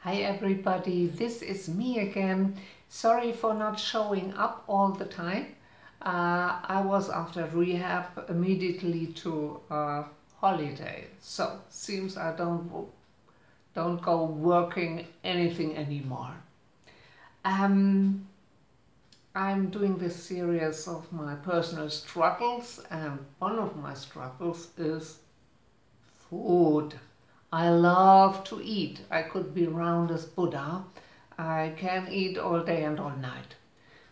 Hi everybody, this is me again. Sorry for not showing up all the time. I was after rehab immediately to holiday, so seems I don't go working anything anymore. I'm doing this series of my personal struggles, and one of my struggles is food. I love to eat. I could be round as Buddha. I can eat all day and all night.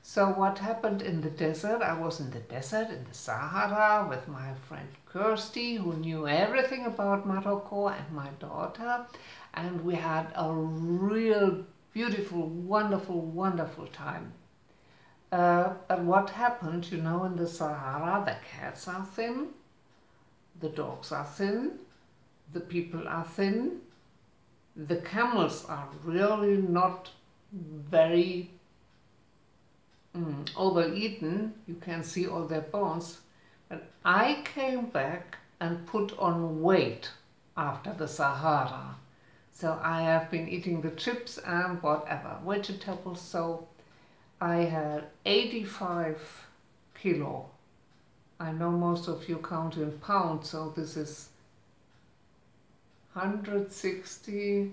So what happened in the desert? I was in the desert, in the Sahara, with my friend Kirsty, who knew everything about Morocco, and my daughter. And we had a real beautiful, wonderful time. But what happened, in the Sahara, the cats are thin, the dogs are thin, the people are thin, the camels are really not very overeaten. You can see all their bones. But I came back and put on weight after the Sahara. So I have been eating the chips and whatever, vegetables. So I had 85 kilo. I know most of you count in pounds, so this is 160,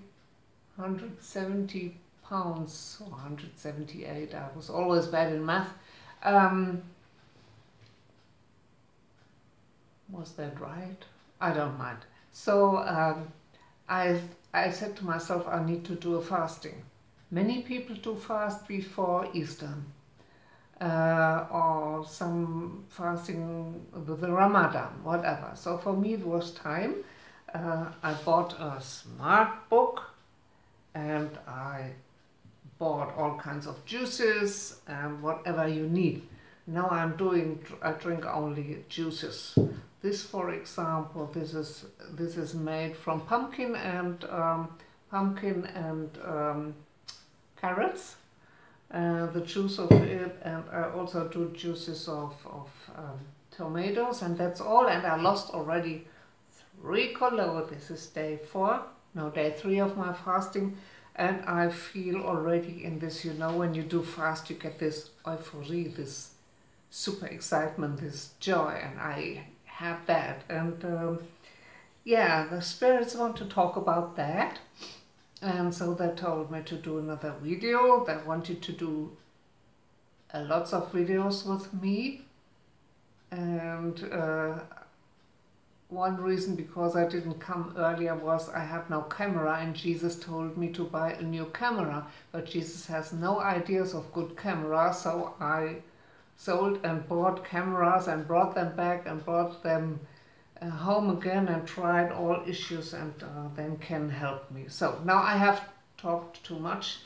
170 pounds, or 178. I was always bad in math. Was that right? I don't mind. So I said to myself, I need to do a fasting. Many people do fast before Easter, or some fasting with the Ramadan, whatever. So for me it was time. I bought a smart book, and I bought all kinds of juices and whatever you need. Now I drink only juices. This, for example, this is made from pumpkin and carrots. The juice of it, and I also do juices of tomatoes, and that's all. And I lost already 3 kilos. This is day 3 of my fasting, and I feel already in this, when you do fast, you get this euphoria, this super excitement, this joy, and I have that. And yeah, the spirits want to talk about that, and so they told me to do another video. They wanted to do lots of videos with me, and one reason because I didn't come earlier was I have no camera, and Jesus told me to buy a new camera, but Jesus has no ideas of good cameras, so I sold and bought cameras and brought them back and brought them home again and tried all issues, and then can help me. So now I have talked too much.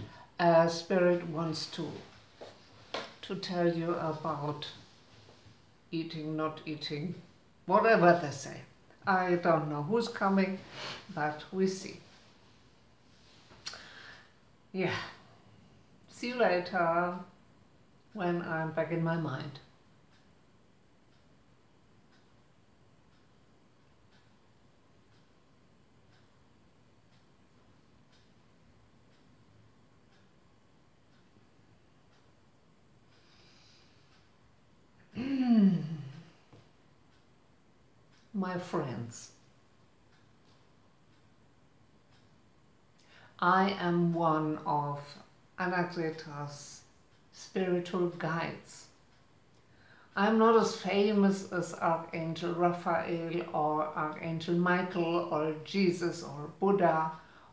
Spirit wants to tell you about eating, not eating, whatever they say. I don't know who's coming, but we see. Yeah. See you later when I'm back in my mind. My friends, I am one of Anand's spiritual guides. I'm not as famous as Archangel Raphael or Archangel Michael or Jesus or Buddha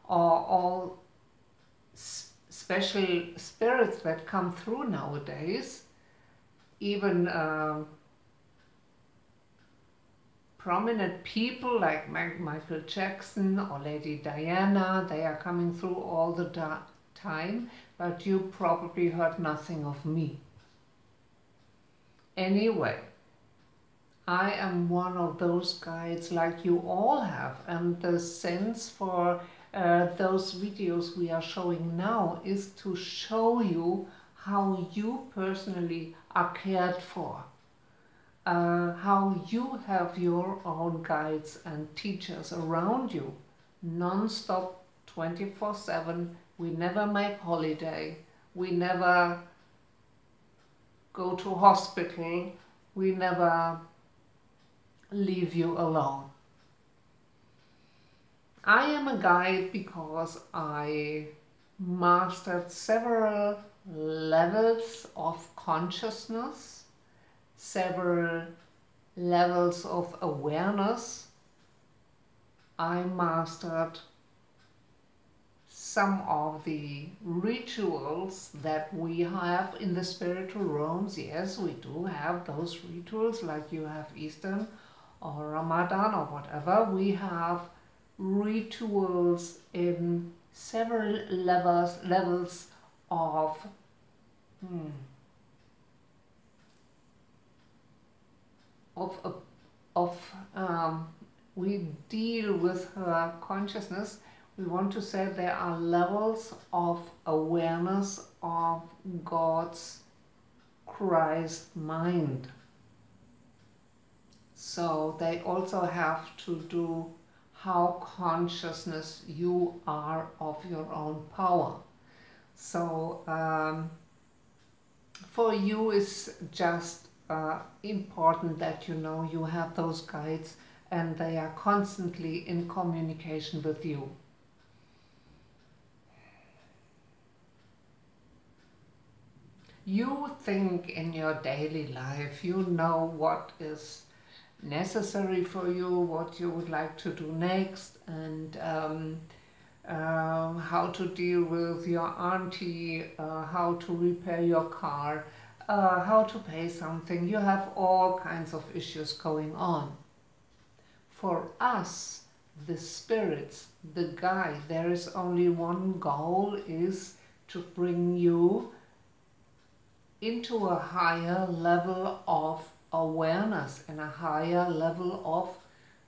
or all special spirits that come through nowadays. Even prominent people like Michael Jackson or Lady Diana, they are coming through all the time, but you probably heard nothing of me. Anyway, I am one of those guides like you all have, and the sense for those videos we are showing now is to show you how you personally are cared for. How you have your own guides and teachers around you, non-stop 24/7. We never make holiday. We never go to hospital. We never leave you alone. I am a guide because I mastered several levels of consciousness, several levels of awareness. I mastered some of the rituals that we have in the spiritual realms. Yes, we do have those rituals, like you have Eastern or Ramadan or whatever. We have rituals in several levels of we deal with her consciousness. We want to say there are levels of awareness of God's Christ mind. So they also have to do how consciousness you are of your own power. So for you it's just important that you know you have those guides and they are constantly in communication with you. You think in your daily life, you know what is necessary for you, what you would like to do next, and how to deal with your auntie, how to repair your car, how to pay something. You have all kinds of issues going on. For us, the spirits, the guide, there is only one goal, is to bring you into a higher level of awareness and a higher level of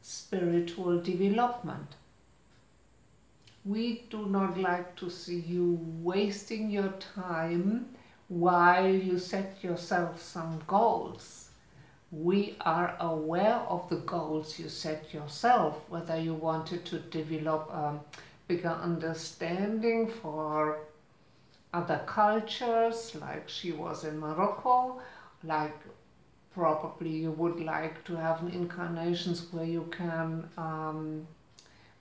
spiritual development. We do not like to see you wasting your time while you set yourself some goals. We are aware of the goals you set yourself, whether you wanted to develop a bigger understanding for other cultures, like she was in Morocco, like probably you would like to have incarnations where you can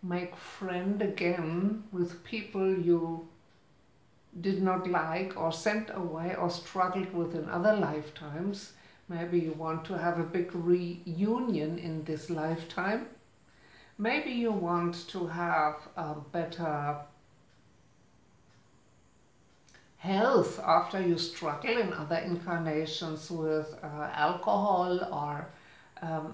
make friend again with people you did not like or sent away or struggled with in other lifetimes. Maybe you want to have a big reunion in this lifetime. Maybe you want to have a better health after you struggle in other incarnations with alcohol or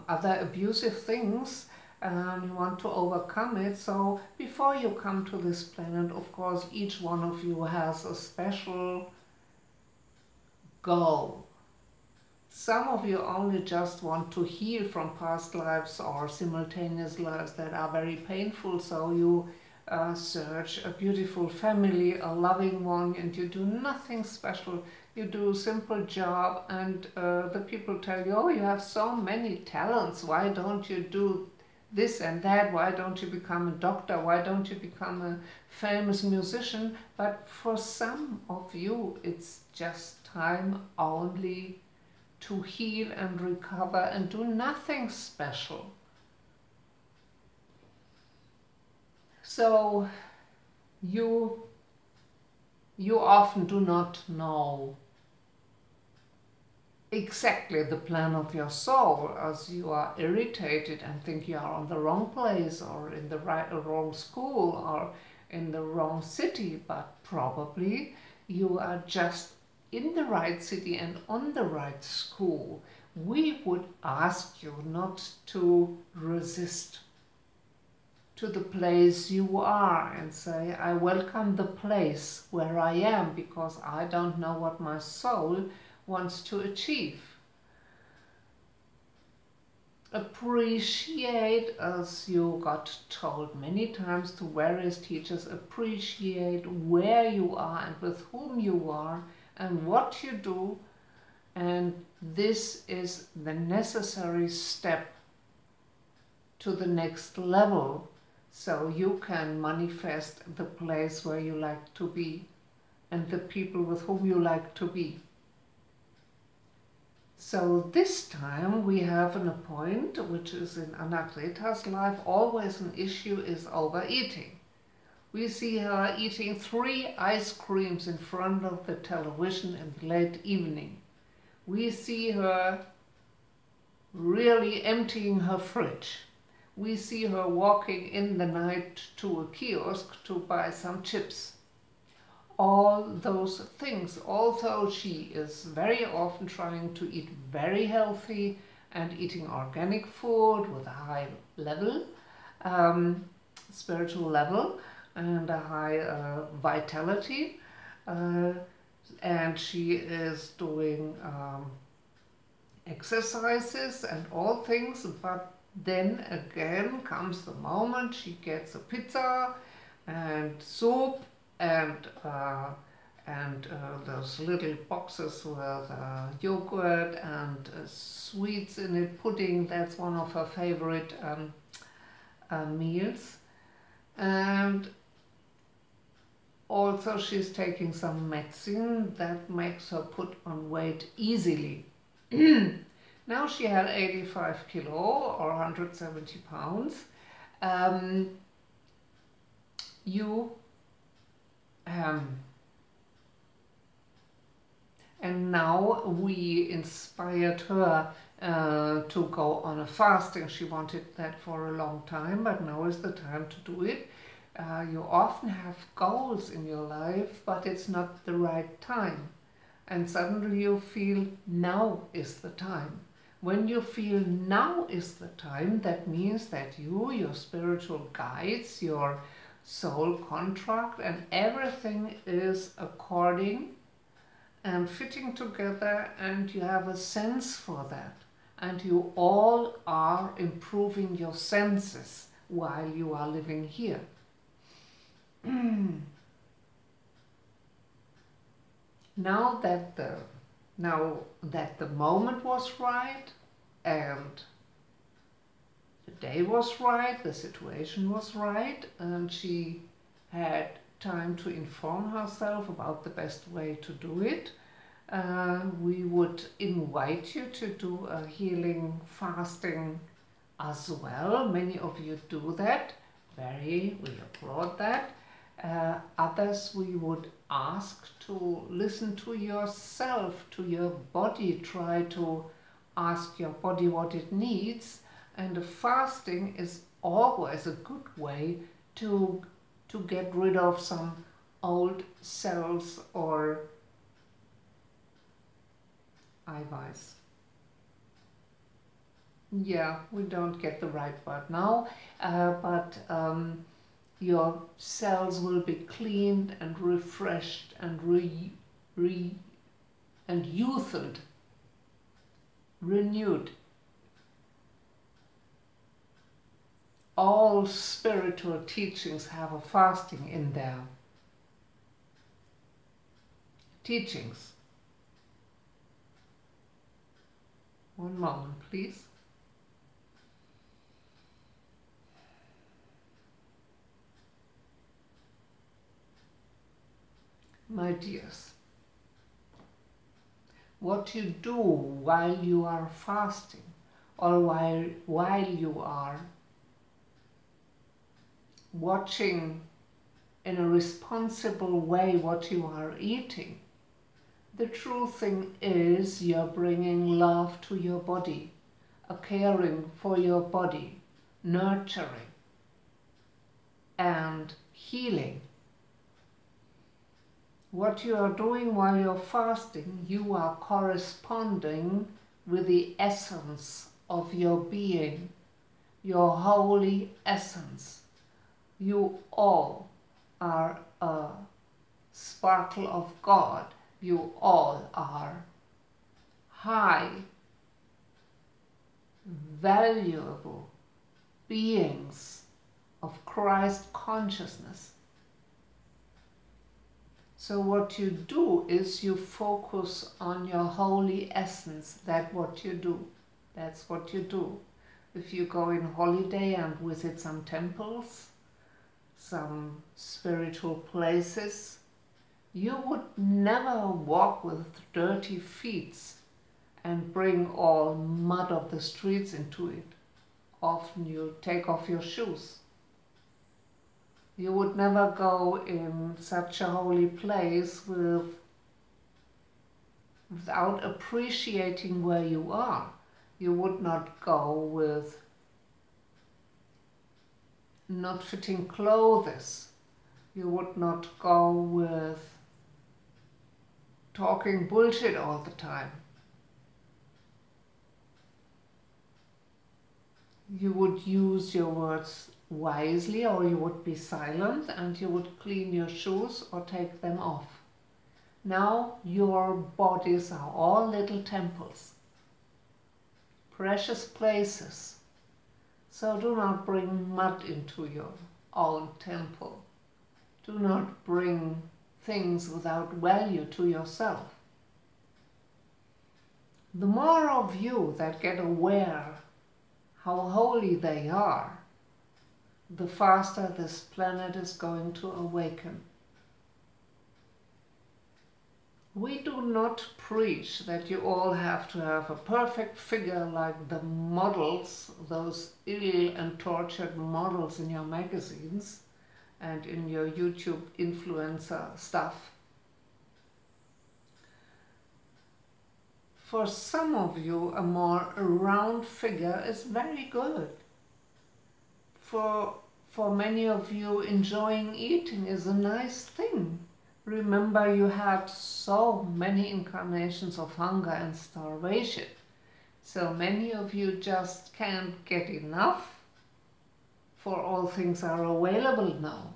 other abusive things, and you want to overcome it. So before you come to this planet, of course, each one of you has a special goal. Some of you only just want to heal from past lives or simultaneous lives that are very painful, so you search a beautiful family, a loving one, and you do nothing special. You do a simple job, and the people tell you, oh, you have so many talents, why don't you do this and that, why don't you become a doctor, why don't you become a famous musician? But for some of you it's just time only to heal and recover and do nothing special. So you often do not know exactly the plan of your soul, as you are irritated and think you are on the wrong place or in the wrong school or in the wrong city, but probably you are just in the right city and on the right school. We would ask you not to resist to the place you are and say, I welcome the place where I am because I don't know what my soul wants to achieve. Appreciate, as you got told many times to various teachers, appreciate where you are and with whom you are and what you do, and this is the necessary step to the next level. so you can manifest the place where you like to be and the people with whom you like to be. So this time we have a point which is in Anagreta's life always an issue, is overeating. We see her eating 3 ice creams in front of the television in the late evening. We see her really emptying her fridge. We see her walking in the night to a kiosk to buy some chips. All those things, although she is very often trying to eat very healthy and eating organic food with a high level, spiritual level, and a high vitality, and she is doing exercises and all things, but then again comes the moment she gets a pizza and soup and those little boxes with yogurt and sweets in it, pudding. That's one of her favorite meals. And also she's taking some medicine that makes her put on weight easily. Now she had 85 kilo or 170 pounds. And now we inspired her to go on a fasting. She wanted that for a long time, but now is the time to do it. You often have goals in your life, but it's not the right time. And suddenly you feel now is the time. When you feel now is the time, that means that you, your spiritual guides, your soul contract, and everything is according and fitting together, and you have a sense for that. And you all are improving your senses while you are living here. Now that the moment was right and the day was right, the situation was right, and she had time to inform herself about the best way to do it, we would invite you to do a healing fasting as well. Many of you do that. We applaud that. Others we would ask to listen to yourself, to your body. Try to ask your body what it needs, and the fasting is always a good way to get rid of some old cells or Eiweiß. Yeah, we don't get the right word now, but your cells will be cleaned and refreshed and youthened, renewed. All spiritual teachings have a fasting in their teachings. One moment, please. My dears, what you do while you are fasting, or while you are watching in a responsible way what you are eating, the true thing is you're bringing love to your body, a caring for your body, nurturing and healing. What you are doing while you're fasting, you are corresponding with the essence of your being, your holy essence. You all are a sparkle of God. You all are high, valuable beings of Christ consciousness. So what you do is you focus on your holy essence. That's what you do. That's what you do. If you go in holiday and visit some temples, some spiritual places, you would never walk with dirty feet and bring all mud of the streets into it. Often you take off your shoes. You would never go in such a holy place without appreciating where you are. You would not go with not fitting clothes. You would not go with talking bullshit all the time. You would use your words wisely, or you would be silent and you would clean your shoes or take them off. Now your bodies are all little temples, precious places. So do not bring mud into your own temple. Do not bring things without value to yourself. The more of you that get aware how holy they are, the faster this planet is going to awaken. We do not preach that you all have to have a perfect figure like the models, those ill and tortured models in your magazines and in your YouTube influencer stuff. For some of you, a more round figure is very good. For many of you, enjoying eating is a nice thing. Remember, you had so many incarnations of hunger and starvation. So many of you just can't get enough, for all things are available now.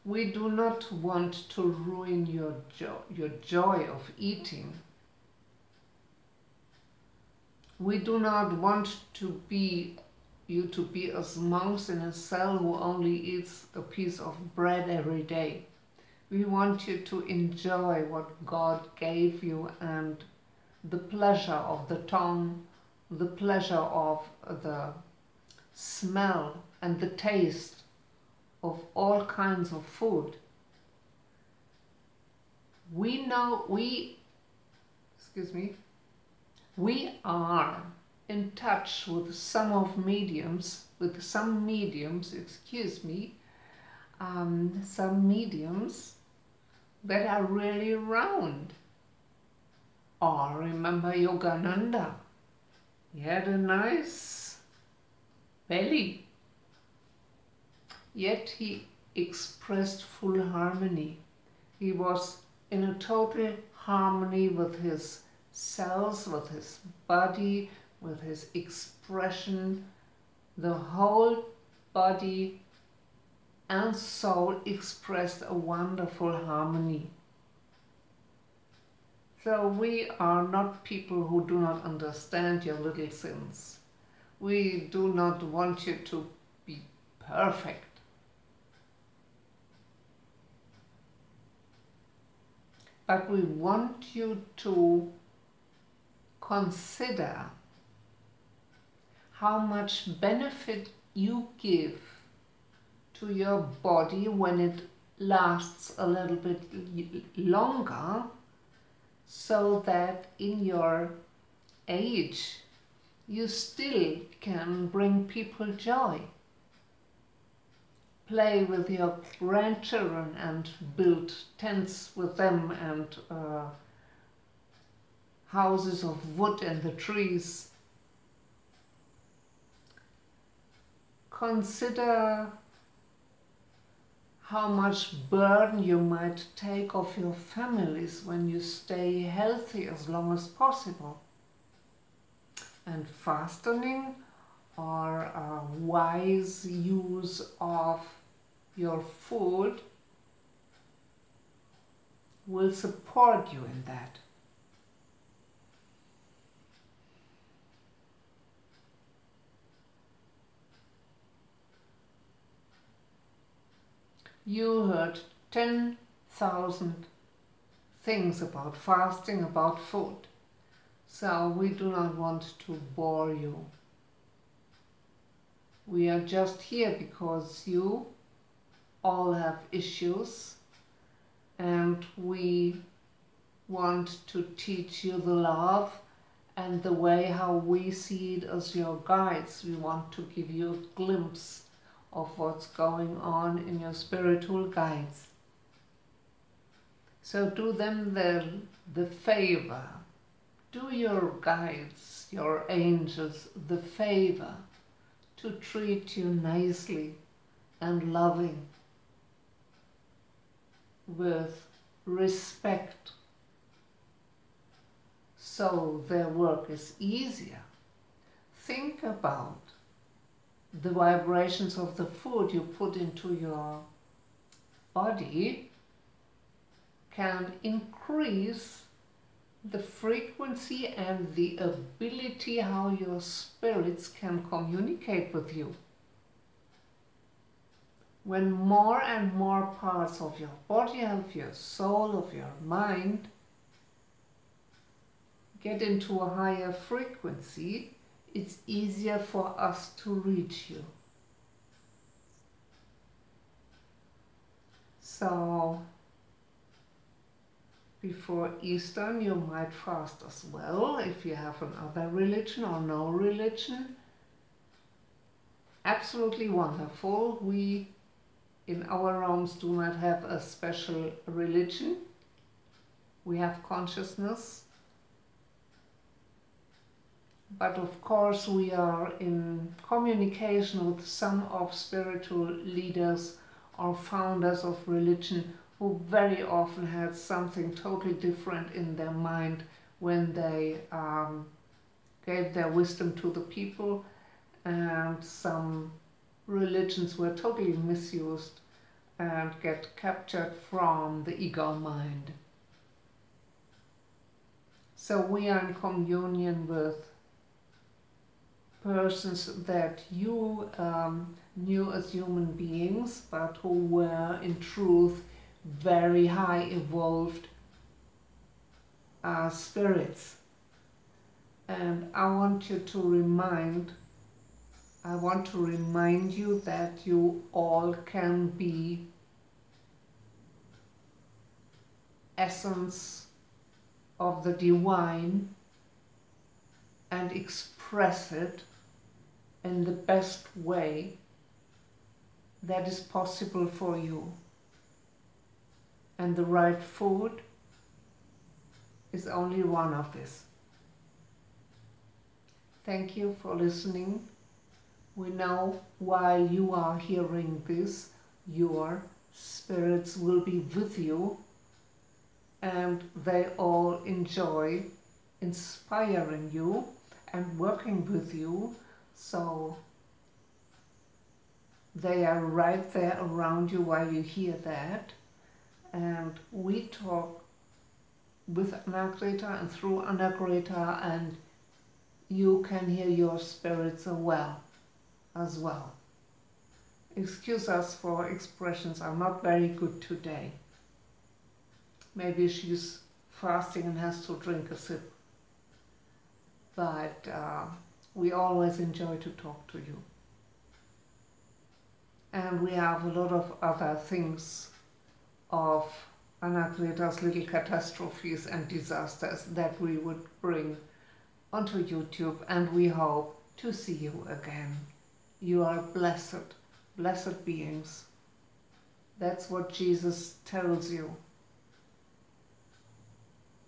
We do not want to ruin your joy of eating. We do not want you to be as monks in a cell who only eats a piece of bread every day. We want you to enjoy what God gave you and the pleasure of the tongue, the pleasure of the smell and the taste of all kinds of food. We are in touch with some mediums that are really round. Or remember Yogananda. He had a nice belly, yet he expressed full harmony. He was in a total harmony with his cells, with his body, with his expression. The whole body and soul expressed a wonderful harmony. So we are not people who do not understand your little sins. We do not want you to be perfect. But we want you to consider how much benefit you give to your body when it lasts a little bit longer, so that in your age you still can bring people joy. Play with your grandchildren and build tents with them and houses of wood and the trees. Consider how much burden you might take off your families when you stay healthy as long as possible. And fasting or a wise use of your food will support you in that. You heard 10,000 things about fasting, about food. So we do not want to bore you. We are just here because you all have issues, and we want to teach you the love and the way how we see it as your guides. We want to give you a glimpse of what's going on in your spiritual guides. So do them the favor, do your guides, your angels, the favor to treat you nicely and loving, with respect, so their work is easier. Think about the vibrations of the food you put into your body can increase the frequency and the ability how your spirits can communicate with you. When more and more parts of your body, of your soul, of your mind get into a higher frequency, it's easier for us to reach you. So before Easter you might fast as well, if you have another religion or no religion. Absolutely wonderful. We in our realms do not have a special religion. We have consciousness. But of course we are in communication with some of spiritual leaders or founders of religion who very often had something totally different in their mind when they gave their wisdom to the people, and some religions were totally misused and get captured from the ego mind. So we are in communion with persons that you knew as human beings, but who were in truth very high evolved spirits. And I want to remind you that you all can be essence of the divine and express it in the best way that is possible for you. And the right food is only one of this. Thank you for listening. We know while you are hearing this, your spirits will be with you, and they all enjoy inspiring you and working with you. So they are right there around you while you hear that. And we talk with Anagreta and through Anagreta, and you can hear your spirits as well. Excuse us for expressions are not very good today. Maybe she's fasting and has to drink a sip. But we always enjoy to talk to you. And we have a lot of other things of Anagreta's little catastrophes and disasters that we would bring onto YouTube, and we hope to see you again. You are blessed, blessed beings. That's what Jesus tells you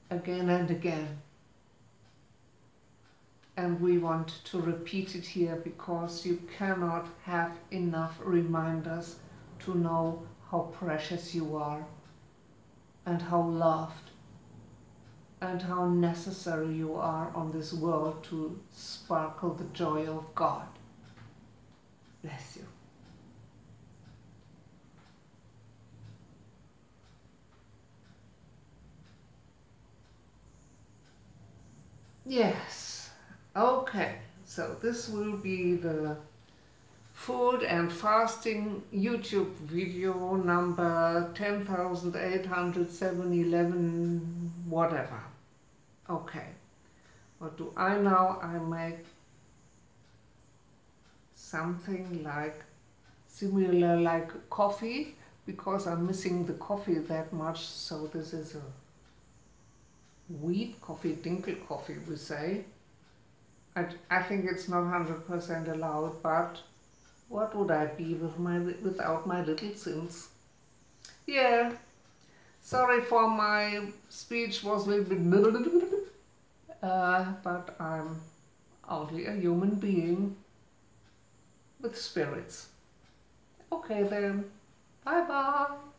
again and again. And we want to repeat it here because you cannot have enough reminders to know how precious you are, and how loved, and how necessary you are on this world to sparkle the joy of God. Bless you. Yes, okay, so this will be the food and fasting YouTube video number 10,807, whatever. Okay, what do I now? I make something like similar like coffee, because I'm missing the coffee that much. So this is a wheat coffee, dinkel coffee we say. I think it's not 100% allowed, but what would I be without my little sins? Yeah, sorry for my speech was a little bit but I'm only a human being with spirits. Okay then, bye bye.